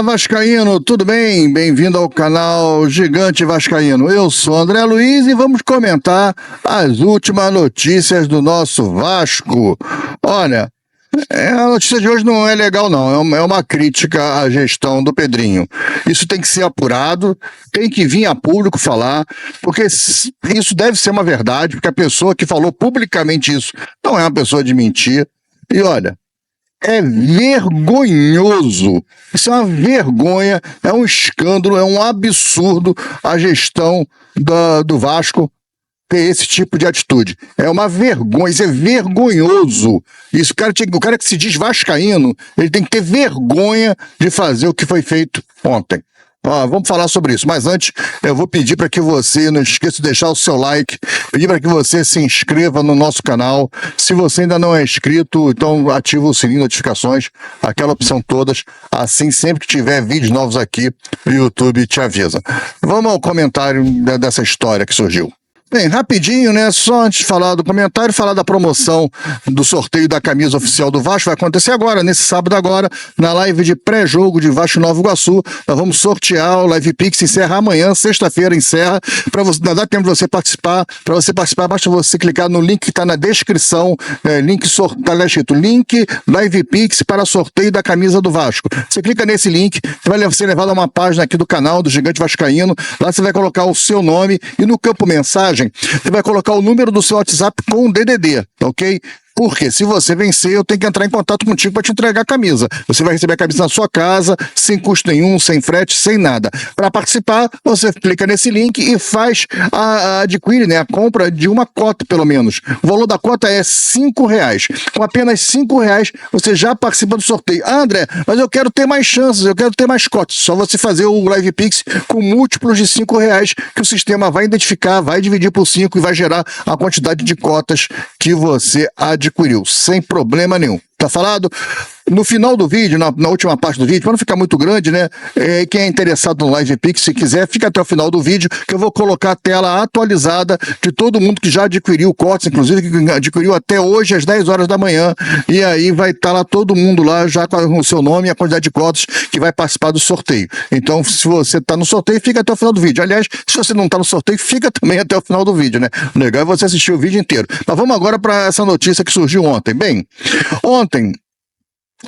Fala Vascaíno, tudo bem? Bem-vindo ao canal Gigante Vascaíno. Eu sou André Luiz e vamos comentar as últimas notícias do nosso Vasco. Olha, a notícia de hoje não é legal não, é uma crítica à gestão do Pedrinho. Isso tem que ser apurado, tem que vir a público falar, porque isso deve ser uma verdade, porque a pessoa que falou publicamente isso não é uma pessoa de mentir. E olha, é vergonhoso, isso é uma vergonha, é um escândalo, é um absurdo a gestão do Vasco ter esse tipo de atitude. É uma vergonha, isso é vergonhoso. Isso, o cara que se diz vascaíno, ele tem que ter vergonha de fazer o que foi feito ontem. Vamos falar sobre isso, mas antes eu vou pedir para que você, não esqueça de deixar o seu like, pedir para que você se inscreva no nosso canal. Se você ainda não é inscrito, então ativa o sininho de notificações, aquela opção todas, assim sempre que tiver vídeos novos aqui, o YouTube te avisa. Vamos ao comentário dessa história que surgiu. Bem, rapidinho, né? Só antes de falar do comentário, falar da promoção do sorteio da camisa oficial do Vasco. Vai acontecer agora, nesse sábado agora, na live de pré-jogo de Vasco Nova Iguaçu. Nós vamos sortear o Live Pix, encerra amanhã, sexta-feira encerra. Para você dar tempo de você participar. Para você participar, basta você clicar no link que está na descrição. Está escrito link Live Pix para sorteio da camisa do Vasco. Você clica nesse link, você vai ser levado a uma página aqui do canal do Gigante Vascaíno. Lá você vai colocar o seu nome e no campo mensagem você vai colocar o número do seu WhatsApp com o DDD, ok? Porque se você vencer, eu tenho que entrar em contato contigo para te entregar a camisa. Você vai receber a camisa na sua casa, sem custo nenhum, sem frete, sem nada. Para participar, você clica nesse link e adquire, né, a compra de uma cota, pelo menos. O valor da cota é R$5. Com apenas R$5, você já participa do sorteio. André, mas eu quero ter mais chances, eu quero ter mais cotas. Só você fazer o Live Pix com múltiplos de R$5 que o sistema vai identificar, vai dividir por 5 e vai gerar a quantidade de cotas que você adquiriu, sem problema nenhum. Tá falado? No final do vídeo, na última parte do vídeo, para não ficar muito grande, né? Quem é interessado no Live Pix, se quiser, fica até o final do vídeo, que eu vou colocar a tela atualizada de todo mundo que já adquiriu cotas, inclusive que adquiriu até hoje às 10 horas da manhã, e aí vai estar lá todo mundo lá, já com o seu nome e a quantidade de cotas que vai participar do sorteio. Então, se você está no sorteio, fica até o final do vídeo. Aliás, se você não está no sorteio, fica também até o final do vídeo, né? O legal é você assistir o vídeo inteiro. Mas vamos agora para essa notícia que surgiu ontem. Bem, ontem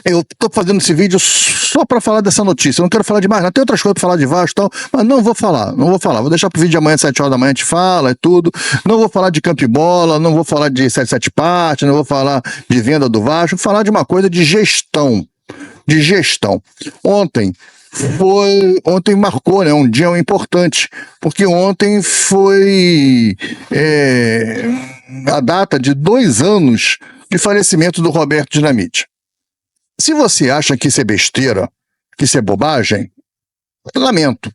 eu estou fazendo esse vídeo só para falar dessa notícia, eu não quero falar de mais nada, tem outras coisas para falar de Vasco e tal, mas não vou falar, vou deixar pro vídeo de amanhã, 7 horas da manhã, a gente fala e tudo, não vou falar de campo e bola, não vou falar de 77 partes, não vou falar de venda do Vasco, vou falar de uma coisa de gestão, Ontem marcou, né, um dia importante, porque ontem foi a data de 2 anos de falecimento do Roberto Dinamite. Se você acha que isso é besteira, que isso é bobagem, lamento.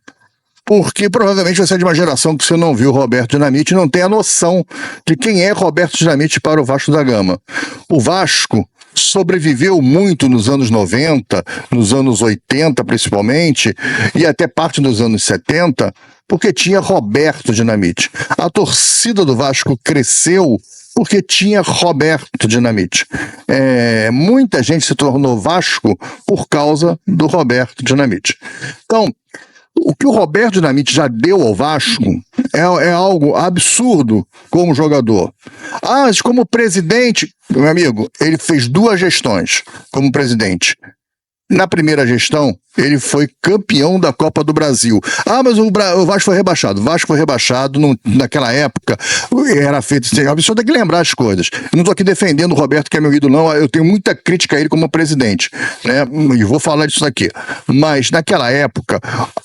Porque provavelmente você é de uma geração que você não viu Roberto Dinamite e não tem a noção de quem é Roberto Dinamite para o Vasco da Gama. O Vasco sobreviveu muito nos anos 90, nos anos 80 principalmente, e até parte dos anos 70, porque tinha Roberto Dinamite. A torcida do Vasco cresceu porque tinha Roberto Dinamite. Muita gente se tornou Vasco por causa do Roberto Dinamite. Então, o que o Roberto Dinamite já deu ao Vasco é algo absurdo como jogador. Mas como presidente, meu amigo, ele fez 2 gestões como presidente. Na primeira gestão, ele foi campeão da Copa do Brasil. Mas o Vasco foi rebaixado. O Vasco foi rebaixado naquela época. Era feito assim. A pessoa tem que lembrar as coisas. Eu não estou aqui defendendo o Roberto, que é meu ídolo, não. Eu tenho muita crítica a ele como presidente, né? E vou falar disso aqui. Mas naquela época,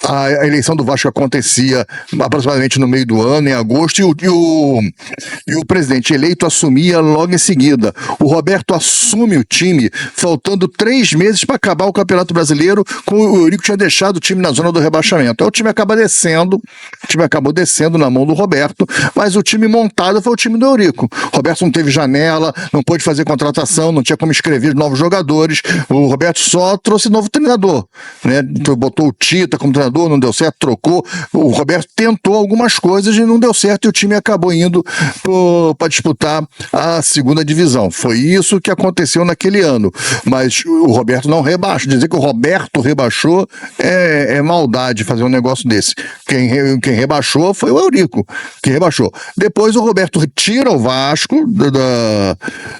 a eleição do Vasco acontecia aproximadamente no meio do ano, em agosto, e o presidente eleito assumia logo em seguida. O Roberto assume o time faltando 3 meses para acabar o Campeonato Brasileiro, com o Eurico tinha deixado o time na zona do rebaixamento. Aí o time acabou descendo na mão do Roberto, mas o time montado foi o time do Eurico. O Roberto não teve janela, não pôde fazer contratação, não tinha como escrever novos jogadores. O Roberto só trouxe novo treinador, né? Botou o Tita como treinador, não deu certo, trocou. O Roberto tentou algumas coisas e não deu certo, e o time acabou indo para disputar a segunda divisão. Foi isso que aconteceu naquele ano, mas o Roberto não rebaixou Vasco. Dizer que o Roberto rebaixou é maldade fazer um negócio desse. Quem rebaixou foi o Eurico, que rebaixou. Depois o Roberto tira o Vasco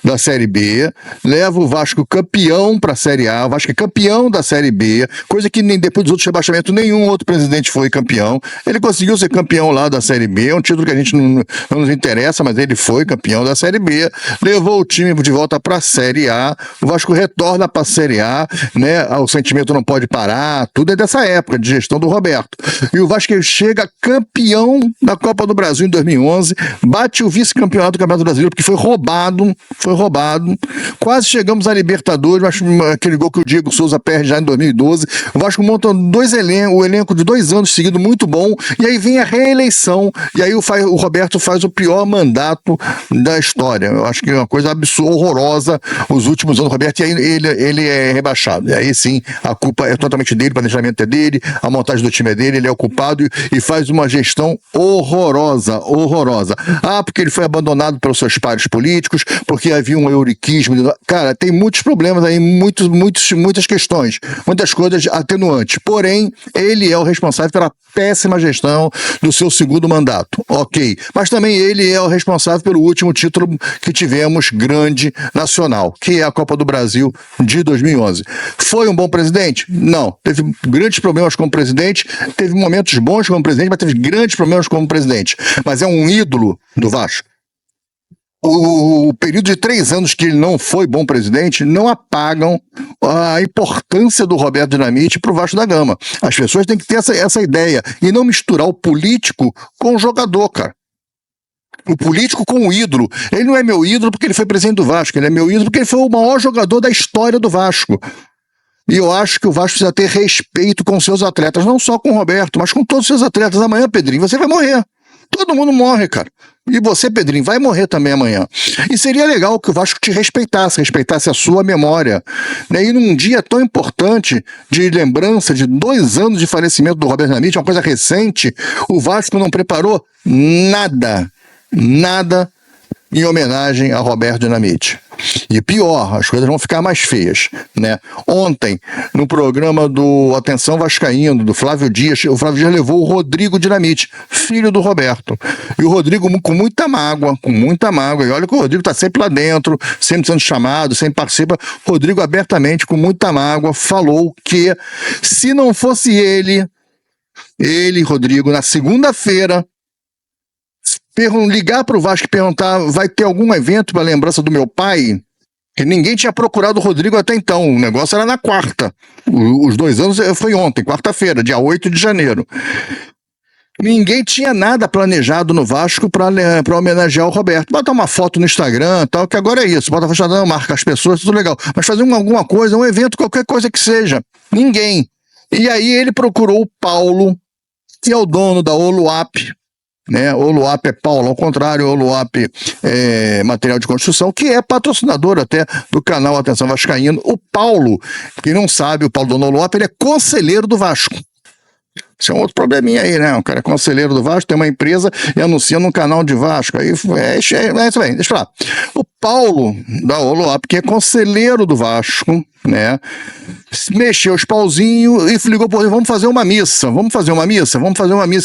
da Série B, leva o Vasco campeão para a Série A, o Vasco é campeão da Série B, coisa que nem depois dos outros rebaixamentos nenhum outro presidente foi campeão. Ele conseguiu ser campeão lá da Série B, é um título que a gente não nos interessa, mas ele foi campeão da Série B, levou o time de volta para a Série A, o Vasco retorna para a Série A, né? O sentimento não pode parar, tudo é dessa época de gestão do Roberto. E o Vasco chega campeão da Copa do Brasil em 2011, bate o vice-campeonato do Campeonato Brasileiro, porque foi roubado, quase chegamos à Libertadores, mas aquele gol que o Diego Souza perde já em 2012, o Vasco monta o elenco de 2 anos seguido muito bom, e aí vem a reeleição, e aí o Roberto faz o pior mandato da história. Eu acho que é uma coisa absurda, horrorosa, os últimos anos do Roberto, e aí ele é rebaixado. E aí sim, a culpa é totalmente dele, o planejamento é dele, a montagem do time é dele, ele é o culpado e faz uma gestão horrorosa. Ah, porque ele foi abandonado pelos seus pares políticos, porque havia um euriquismo. Cara, tem muitos problemas aí, muitas questões, muitas coisas atenuantes. Porém, ele é o responsável pela péssima gestão do seu segundo mandato. Ok. Mas também ele é o responsável pelo último título que tivemos grande nacional, que é a Copa do Brasil de 2011. Foi um bom presidente? Não. Teve grandes problemas como presidente, teve momentos bons como presidente, mas teve grandes problemas como presidente. Mas é um ídolo do Vasco. O período de 3 anos que ele não foi bom presidente não apagam a importância do Roberto Dinamite para o Vasco da Gama. As pessoas têm que ter essa ideia e não misturar o político com o jogador, cara. O político com o ídolo. Ele não é meu ídolo porque ele foi presidente do Vasco, ele é meu ídolo porque ele foi o maior jogador da história do Vasco. E eu acho que o Vasco precisa ter respeito com seus atletas, não só com o Roberto, mas com todos os seus atletas. Amanhã, Pedrinho, você vai morrer. Todo mundo morre, cara. E você, Pedrinho, vai morrer também amanhã. E seria legal que o Vasco te respeitasse a sua memória. Né? E num dia tão importante de lembrança de 2 anos de falecimento do Roberto Dinamite, uma coisa recente, o Vasco não preparou nada em homenagem a Roberto Dinamite. E pior, as coisas vão ficar mais feias, né? Ontem, no programa do Atenção Vascaíno, do Flávio Dias, o Flávio Dias levou o Rodrigo Dinamite, filho do Roberto. E o Rodrigo com muita mágoa, e olha que o Rodrigo está sempre lá dentro, sempre sendo chamado, sempre participa. Rodrigo abertamente, com muita mágoa, falou que se não fosse ele, Rodrigo, na segunda-feira, ligar para o Vasco e perguntar, vai ter algum evento para lembrança do meu pai? Que ninguém tinha procurado o Rodrigo até então, o negócio era na quarta. Os 2 anos foi ontem, quarta-feira, dia 8 de janeiro. Ninguém tinha nada planejado no Vasco para homenagear o Roberto. Bota uma foto no Instagram, tal, que agora é isso. Bota a fachada, marca as pessoas, tudo legal. Mas fazer alguma coisa, um evento, qualquer coisa que seja. Ninguém. E aí ele procurou o Paulo, que é o dono da Oluap, né? Oluap é Paulo, ao contrário, Oluap é material de construção, que é patrocinador até do canal Atenção Vascaíno. O Paulo, quem não sabe, o Paulo do Oluap, ele é conselheiro do Vasco. Isso é um outro probleminha aí, né? O cara é conselheiro do Vasco, tem uma empresa e anuncia num canal de Vasco. Aí é isso aí, deixa eu falar. O Paulo da Oluap, que é conselheiro do Vasco, né? Mexeu os pauzinhos e ligou por vamos fazer uma missa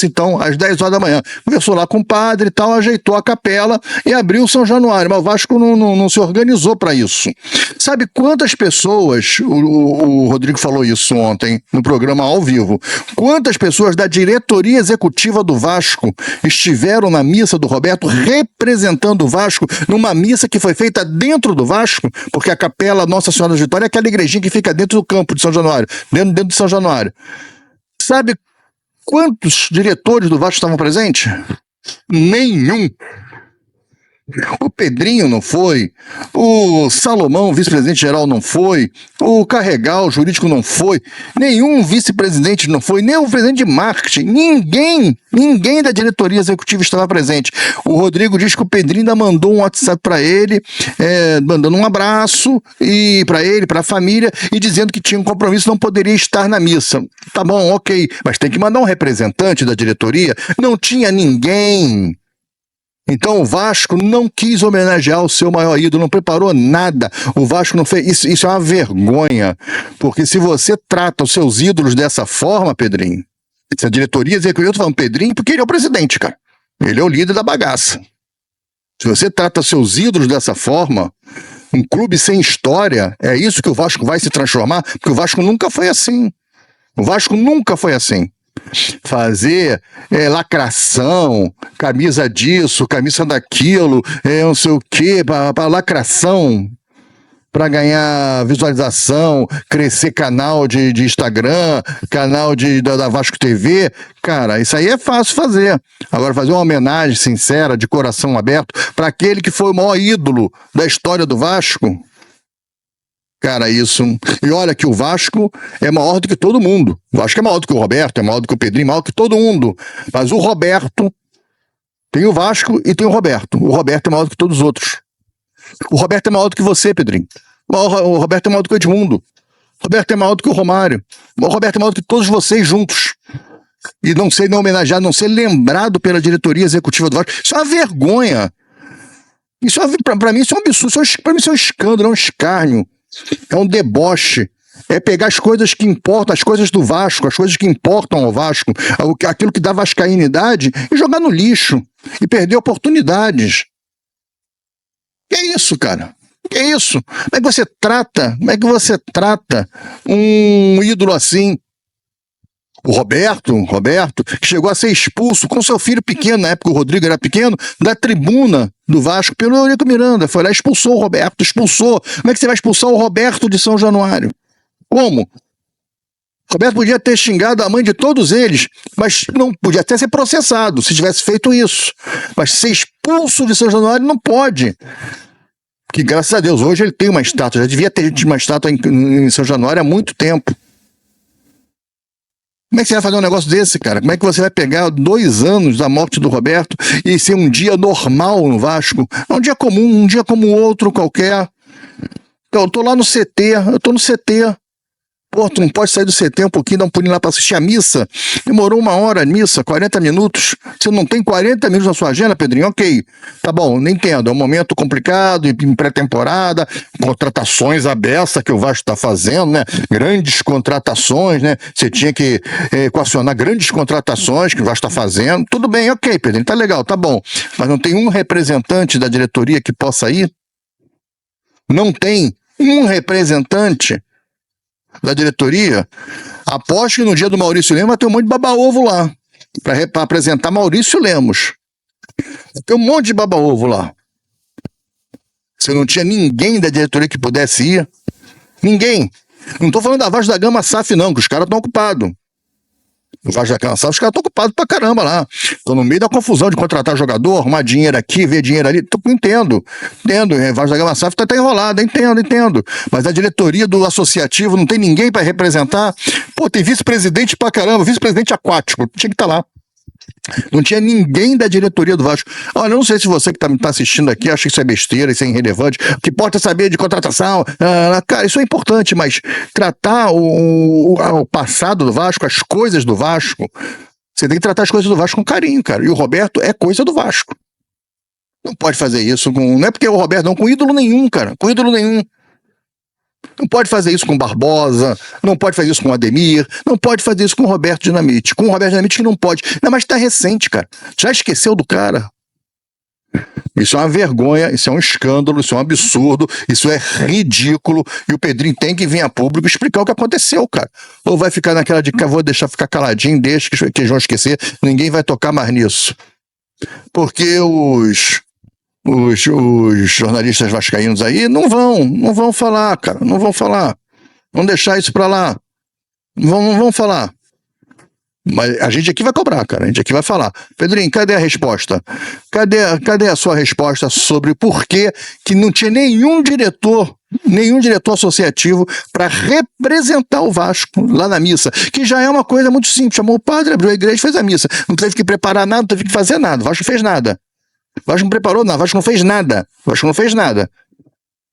então às 10 horas da manhã. Conversou lá com o padre e tal, ajeitou a capela e abriu o São Januário, mas o Vasco não se organizou para isso. Sabe quantas pessoas, o Rodrigo falou isso ontem no programa ao vivo, quantas pessoas da diretoria executiva do Vasco estiveram na missa do Roberto representando o Vasco numa missa que foi feita dentro do Vasco, porque a capela Nossa Senhora da Vitória é aquela igrejinha que fica dentro do campo de São Januário, dentro de São Januário. Sabe quantos diretores do Vasco estavam presentes? Nenhum. O Pedrinho não foi, o Salomão, vice-presidente geral, não foi, o Carregal, jurídico, não foi, nenhum vice-presidente não foi, nem o presidente de marketing, ninguém da diretoria executiva estava presente. O Rodrigo diz que o Pedrinho ainda mandou um WhatsApp para ele, mandando um abraço e para ele, para a família, e dizendo que tinha um compromisso, não poderia estar na missa. Tá bom, ok, mas tem que mandar um representante da diretoria. Não tinha ninguém. Então o Vasco não quis homenagear o seu maior ídolo, não preparou nada. O Vasco não fez. Isso é uma vergonha. Porque se você trata os seus ídolos dessa forma, Pedrinho, se a diretoria executiva, eu tô falando Pedrinho porque ele é o presidente, cara. Ele é o líder da bagaça. Se você trata seus ídolos dessa forma, um clube sem história, é isso que o Vasco vai se transformar, porque o Vasco nunca foi assim. O Vasco nunca foi assim. Fazer lacração, camisa disso, camisa daquilo, não sei o quê, para lacração, para ganhar visualização, crescer canal de Instagram, canal da Vasco TV, cara, isso aí é fácil fazer. Agora, fazer uma homenagem sincera, de coração aberto, para aquele que foi o maior ídolo da história do Vasco, cara, isso. E olha que o Vasco é maior do que todo mundo. O Vasco é maior do que o Roberto, é maior do que o Pedrinho, maior do que todo mundo. Mas o Roberto, tem o Vasco e tem o Roberto. O Roberto é maior do que todos os outros. O Roberto é maior do que você, Pedrinho. O Roberto é maior do que o Edmundo. O Roberto é maior do que o Romário. O Roberto é maior do que todos vocês juntos. E não ser homenageado, não ser lembrado pela diretoria executiva do Vasco. Isso é uma vergonha. Isso pra mim isso é um absurdo. Pra mim isso é um escândalo, é um escárnio. É um deboche. É pegar as coisas que importam, as coisas do Vasco, as coisas que importam ao Vasco, aquilo que dá vascainidade, e jogar no lixo. E perder oportunidades. Que é isso, cara? Que é isso? Como é que você trata um ídolo assim? O Roberto, que chegou a ser expulso com seu filho pequeno, na época o Rodrigo era pequeno, da tribuna do Vasco pelo Eurico Miranda. Foi lá, expulsou o Roberto, expulsou. Como é que você vai expulsar o Roberto de São Januário? Como? O Roberto podia ter xingado a mãe de todos eles, mas não podia até ser processado se tivesse feito isso. Mas ser expulso de São Januário não pode. Que graças a Deus, hoje ele tem uma estátua. Já devia ter uma estátua em São Januário há muito tempo. Como é que você vai fazer um negócio desse, cara? Como é que você vai pegar 2 anos da morte do Roberto e ser um dia normal no Vasco? É um dia comum, um dia como outro qualquer. Então, eu tô lá no CT, Pô, tu não pode sair do CT um pouquinho, dar um pulinho lá para assistir a missa? Demorou 1 hora a missa, 40 minutos. Você não tem 40 minutos na sua agenda, Pedrinho? Ok, tá bom, não entendo. É um momento complicado, em pré-temporada, contratações abertas que o Vasco está fazendo, né? Grandes contratações, né? Você tinha que equacionar grandes contratações que o Vasco está fazendo. Tudo bem, ok, Pedrinho, tá legal, tá bom. Mas não tem um representante da diretoria que possa ir? Não tem um representante da diretoria? Aposto que no dia do Maurício Lemos vai ter um monte de baba-ovo lá, para apresentar Maurício Lemos. Tem um monte de baba-ovo lá. Você não tinha ninguém da diretoria que pudesse ir? Ninguém. Não estou falando da Vasco da Gama SAF não, que os caras estão ocupados. O Vasco da Gama SAF, os caras estão ocupados pra caramba lá. Estão no meio da confusão de contratar jogador, arrumar dinheiro aqui, ver dinheiro ali. Entendo. O Vasco da Gama SAF está enrolado, entendo. Mas a diretoria do associativo não tem ninguém para representar. Pô, tem vice-presidente pra caramba, vice-presidente aquático, tinha que estar lá. Não tinha ninguém da diretoria do Vasco. Olha, eu não sei se você que tá assistindo aqui acha que isso é besteira, isso é irrelevante. O que importa é saber de contratação. Cara, isso é importante, mas tratar o passado do Vasco, as coisas do Vasco, você tem que tratar as coisas do Vasco com carinho, cara. E o Roberto é coisa do Vasco. Não pode fazer isso com... Não é porque é o Roberto, não, com ídolo nenhum, cara. Com ídolo nenhum. Não pode fazer isso com Barbosa, não pode fazer isso com Ademir, não pode fazer isso com o Roberto Dinamite. Com o Roberto Dinamite que não pode. Não, mas tá recente, cara. Já esqueceu do cara? Isso é uma vergonha, isso é um escândalo, isso é um absurdo, isso é ridículo. E o Pedrinho tem que vir a público explicar o que aconteceu, cara. Ou vai ficar naquela de que vou deixar ficar caladinho, deixa que eles vão esquecer, ninguém vai tocar mais nisso. Porque os jornalistas vascaínos aí não vão falar, cara, não vão falar. Vão deixar isso pra lá. Não vão falar. Mas a gente aqui vai cobrar, cara, a gente aqui vai falar. Pedrinho, cadê a resposta? Cadê a sua resposta sobre por que não tinha nenhum diretor associativo para representar o Vasco lá na missa, que já é uma coisa muito simples. Chamou o padre, abriu a igreja e fez a missa. Não teve que preparar nada, não teve que fazer nada. O Vasco não fez nada. O Vasco não preparou nada, o Vasco não fez nada.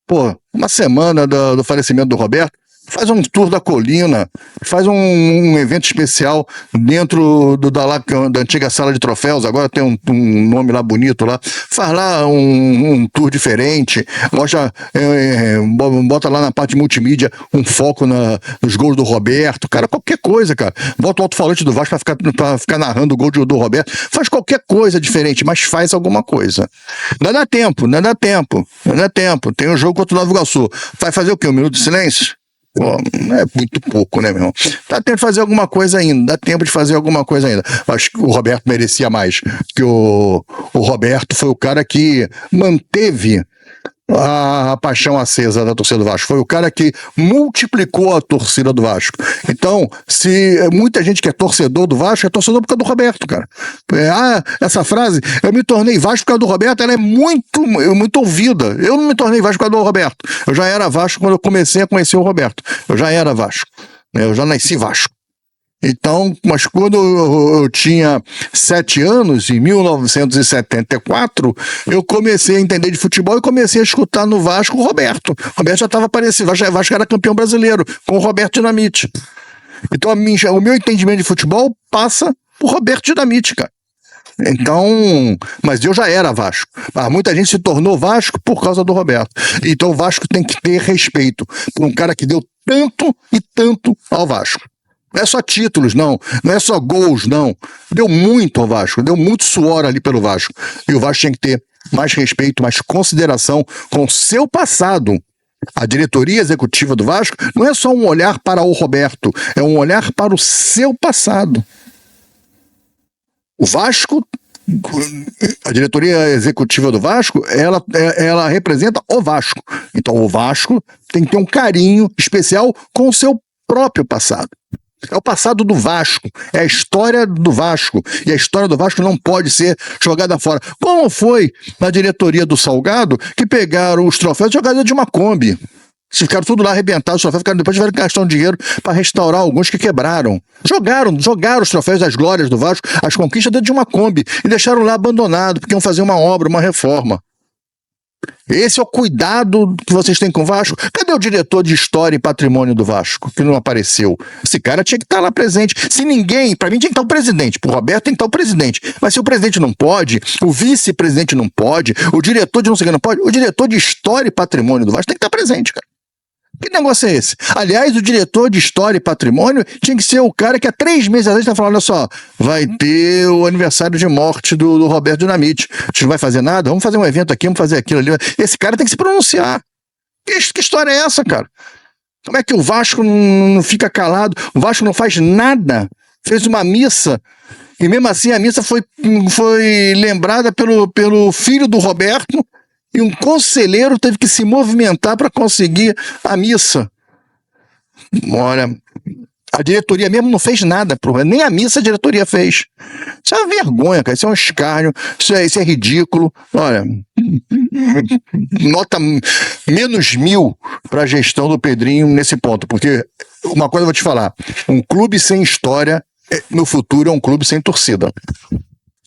Pô, uma semana do falecimento do Roberto, Faz um tour da colina, faz um evento especial dentro da antiga sala de troféus, agora tem um nome lá bonito lá, faz lá um tour diferente, bota lá na parte multimídia um foco nos gols do Roberto, cara, qualquer coisa, cara. Bota o alto-falante do Vasco pra ficar narrando o gol do Roberto, faz qualquer coisa diferente, mas faz alguma coisa. Não dá tempo. Tem um jogo contra o Nova Iguaçu. Vai fazer o quê? 1 minuto de silêncio? Pô, é muito pouco, né, meu irmão? Dá tempo de fazer alguma coisa ainda, Acho que o Roberto merecia mais, porque o Roberto foi o cara que manteve a paixão acesa da torcida do Vasco, foi o cara que multiplicou a torcida do Vasco. Então, se muita gente que é torcedor do Vasco, é torcedor por causa do Roberto, cara. Essa frase, eu me tornei Vasco por causa do Roberto, ela é muito ouvida. Eu não me tornei Vasco por causa do Roberto. Eu já era Vasco quando eu comecei a conhecer o Roberto. Eu já era Vasco. Eu já nasci Vasco. Então, mas quando eu tinha 7 anos, em 1974, eu comecei a entender de futebol e comecei a escutar no Vasco o Roberto. O Roberto já estava aparecendo, o Vasco era campeão brasileiro, com o Roberto Dinamite. Então, o meu entendimento de futebol passa por Roberto Dinamite, cara. Então, mas eu já era Vasco. Muita gente se tornou Vasco por causa do Roberto. Então, o Vasco tem que ter respeito por um cara que deu tanto e tanto ao Vasco. Não é só títulos, não é só gols, não. Deu muito ao Vasco, deu muito suor ali pelo Vasco. E o Vasco tinha que ter mais respeito, mais consideração com o seu passado. A diretoria executiva do Vasco não é só um olhar para o Roberto, é um olhar para o seu passado. O Vasco, a diretoria executiva do Vasco, ela representa o Vasco. Então o Vasco tem que ter um carinho especial com o seu próprio passado. É o passado do Vasco, é a história do Vasco, e a história do Vasco não pode ser jogada fora. Como foi na diretoria do Salgado, que pegaram os troféus e jogaram de uma Kombi. Ficaram tudo lá arrebentados, os troféus, depois tiveram que gastar um dinheiro para restaurar alguns que quebraram. Jogaram os troféus das glórias do Vasco, as conquistas dentro de uma Kombi, e deixaram lá abandonado, porque iam fazer uma obra, uma reforma. Esse é o cuidado que vocês têm com o Vasco. Cadê o diretor de História e Patrimônio do Vasco, que não apareceu? Esse cara tinha que estar lá presente. Se ninguém, para mim tinha que estar o presidente, pro Roberto tem que estar o presidente. Mas se o presidente não pode, o vice-presidente não pode, o diretor de não sei o que não pode, o diretor de História e Patrimônio do Vasco tem que estar presente, cara. Que negócio é esse? Aliás, o diretor de História e Patrimônio tinha que ser o cara que há 3 meses atrás está falando, olha só, vai ter o aniversário de morte do Roberto Dinamite. A gente não vai fazer nada? Vamos fazer um evento aqui, vamos fazer aquilo ali. Esse cara tem que se pronunciar. Que história é essa, cara? Como é que o Vasco não fica calado? O Vasco não faz nada? Fez uma missa, e mesmo assim a missa foi lembrada pelo filho do Roberto, e um conselheiro teve que se movimentar para conseguir a missa. Olha, a diretoria mesmo não fez nada, nem a missa a diretoria fez. Isso é uma vergonha, cara. Isso é um escárnio, isso é ridículo. Olha, nota -1000 para a gestão do Pedrinho nesse ponto, porque uma coisa eu vou te falar, um clube sem história no futuro é um clube sem torcida.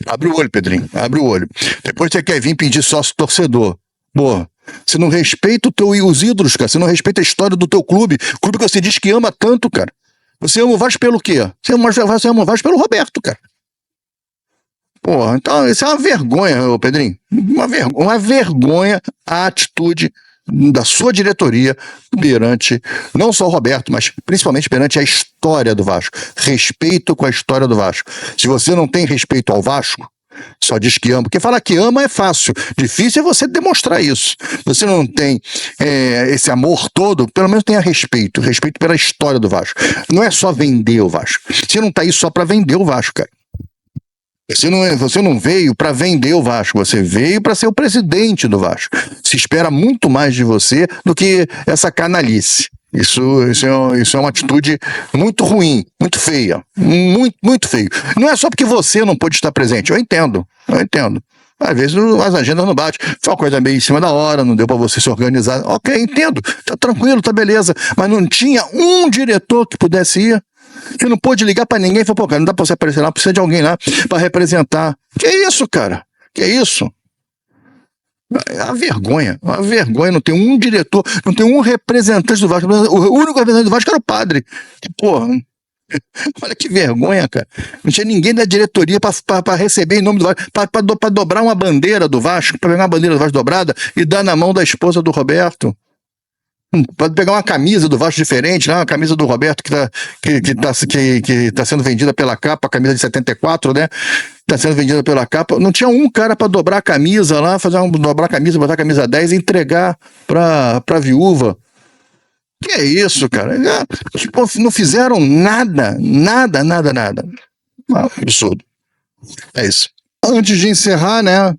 Abre o olho, Pedrinho, abre o olho. Depois você quer vir pedir sócio torcedor. Pô, você não respeita os ídolos, cara. Você não respeita a história do teu clube. O clube que você diz que ama tanto, cara. Você ama o Vasco pelo quê? Você ama o Vasco pelo Roberto, cara. Pô, então isso é uma vergonha, Pedrinho. Uma vergonha a atitude da sua diretoria perante não só o Roberto, mas principalmente perante a história do Vasco. Respeito com a história do Vasco. Se você não tem respeito ao Vasco, só diz que ama, porque falar que ama é fácil, difícil é você demonstrar isso. Você não tem esse amor todo, pelo menos tenha respeito pela história do Vasco. Não é só vender o Vasco. Você não tá aí só para vender o Vasco, cara. Você não veio para vender o Vasco, você veio para ser o presidente do Vasco. Se espera muito mais de você do que essa canalice. Isso é uma atitude muito ruim, muito feia, muito feio. Não é só porque você não pôde estar presente, eu entendo. Às vezes as agendas não batem, foi uma coisa meio em cima da hora, não deu para você se organizar. Ok, entendo, tá tranquilo, tá beleza. Mas não tinha um diretor que pudesse ir. Você não pôde ligar pra ninguém e falar, pô, cara, não dá pra você aparecer lá, precisa de alguém lá pra representar. Que isso, cara? Que isso? É uma vergonha, não tem um diretor, não tem um representante do Vasco. O único representante do Vasco era o padre. Porra, olha que vergonha, cara. Não tinha ninguém da diretoria para receber em nome do Vasco, para dobrar uma bandeira do Vasco, para pegar uma bandeira do Vasco dobrada e dar na mão da esposa do Roberto. Pode pegar uma camisa do Vasco diferente, né? Uma camisa do Roberto que tá sendo vendida pela capa, a camisa de 74, né? Tá sendo vendida pela capa. Não tinha um cara para dobrar a camisa lá, dobrar a camisa, botar a camisa 10 e entregar pra viúva. Que é isso, cara? Tipo, não fizeram nada. Absurdo. É isso. Antes de encerrar, né?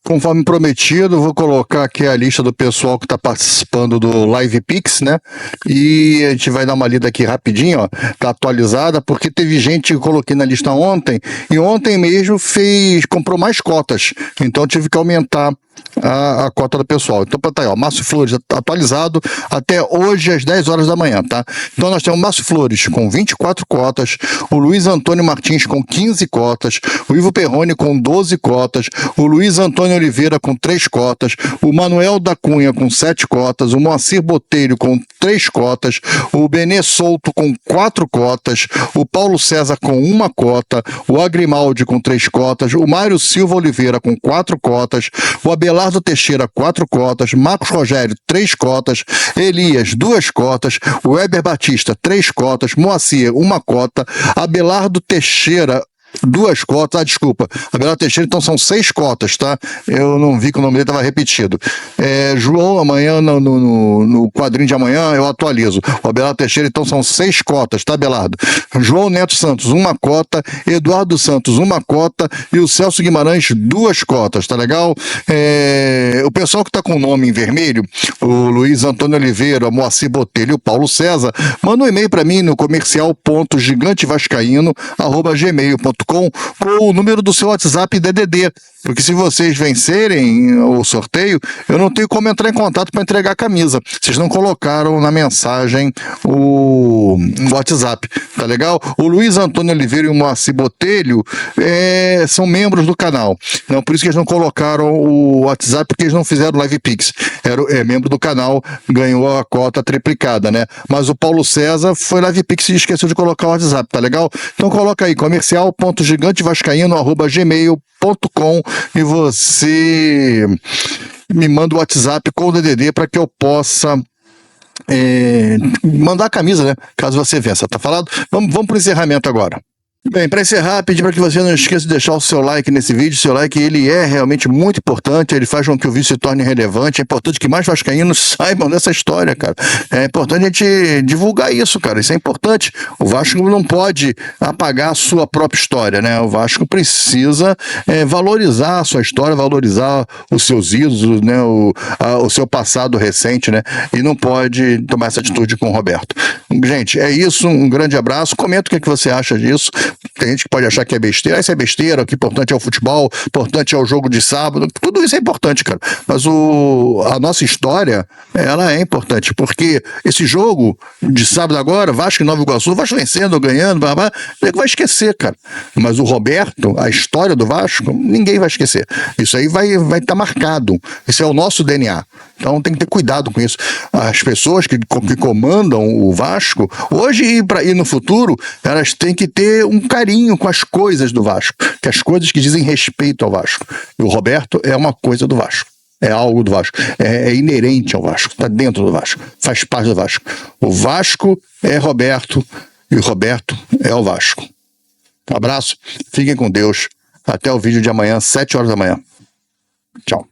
Conforme prometido, vou colocar aqui a lista do pessoal que está participando do Live Pix, né? E a gente vai dar uma lida aqui rapidinho, ó. Tá atualizada, porque teve gente que eu coloquei na lista ontem, e ontem mesmo comprou mais cotas. Então tive que aumentar a cota do pessoal. Então tá aí, ó, Márcio Flores atualizado até hoje às 10 horas da manhã, tá? Então nós temos o Márcio Flores com 24 cotas, o Luiz Antônio Martins com 15 cotas, o Ivo Perrone com 12 cotas, o Luiz Antônio Oliveira com 3 cotas, o Manuel da Cunha com 7 cotas, o Moacir Botelho com 3 cotas, o Benê Souto com 4 cotas, o Paulo César com 1 cota, o Agrimaldi com 3 cotas, o Mário Silva Oliveira com 4 cotas, o Abelardo Teixeira, 4 cotas, Marcos Rogério, 3 cotas, Elias, 2 cotas, o Weber Batista, 3 cotas, Moacir, 1 cota, Abelardo Teixeira, 2 cotas, desculpa, Abelardo Teixeira, então são 6 cotas, tá? Eu não vi que o nome dele estava repetido. João, amanhã, no quadrinho de amanhã, eu atualizo. O Abelardo Teixeira, então são 6 cotas, tá, Abelardo? João Neto Santos, 1 cota, Eduardo Santos, 1 cota, e o Celso Guimarães, 2 cotas, tá legal? O pessoal que tá com o nome em vermelho, o Luiz Antônio Oliveira, o Moacir Botelho e o Paulo César, manda um e-mail para mim no comercial.gigantevascaíno@gmail.com com o número do seu WhatsApp DDD, porque se vocês vencerem o sorteio, eu não tenho como entrar em contato para entregar a camisa. Vocês não colocaram na mensagem o WhatsApp, tá legal? O Luiz Antônio Oliveira e o Moacir Botelho são membros do canal, não, por isso que eles não colocaram o WhatsApp, porque eles não fizeram Live Pix. É membro do canal, ganhou a cota triplicada, né? Mas o Paulo César foi Live Pix e esqueceu de colocar o WhatsApp, tá legal? Então coloca aí, comercial.gigantevascaíno@gmail.com e você me manda o WhatsApp com o DDD para que eu possa mandar a camisa, né? Caso você vença, tá falado? Vamos pro encerramento agora. Bem, para encerrar, pedir para que você não esqueça de deixar o seu like nesse vídeo. O seu like, ele é realmente muito importante, ele faz com que o vídeo se torne relevante. É importante que mais vascaínos saibam dessa história, cara. É importante a gente divulgar isso, cara. Isso é importante. O Vasco não pode apagar a sua própria história, né? O Vasco precisa valorizar a sua história, valorizar os seus ídolos, né? O seu passado recente, né? E não pode tomar essa atitude com o Roberto. Gente, é isso. Um grande abraço. Comenta o que você acha disso. Tem gente que pode achar que é besteira. Isso é besteira, o que é importante é o futebol, o importante é o jogo de sábado, tudo isso é importante, cara. Mas a nossa história, ela é importante, porque esse jogo de sábado agora, Vasco e Nova Iguaçu, Vasco vencendo, ganhando, vai esquecer, cara. Mas o Roberto, a história do Vasco, ninguém vai esquecer. Isso aí vai estar marcado. Isso é o nosso DNA. Então tem que ter cuidado com isso. As pessoas que comandam o Vasco, hoje e no futuro, elas têm que ter um carinho com as coisas do Vasco, que as coisas que dizem respeito ao Vasco. E o Roberto é uma coisa do Vasco. É algo do Vasco. É inerente ao Vasco. Está dentro do Vasco. Faz parte do Vasco. O Vasco é Roberto e o Roberto é o Vasco. Um abraço. Fiquem com Deus. Até o vídeo de amanhã, 7 horas da manhã. Tchau.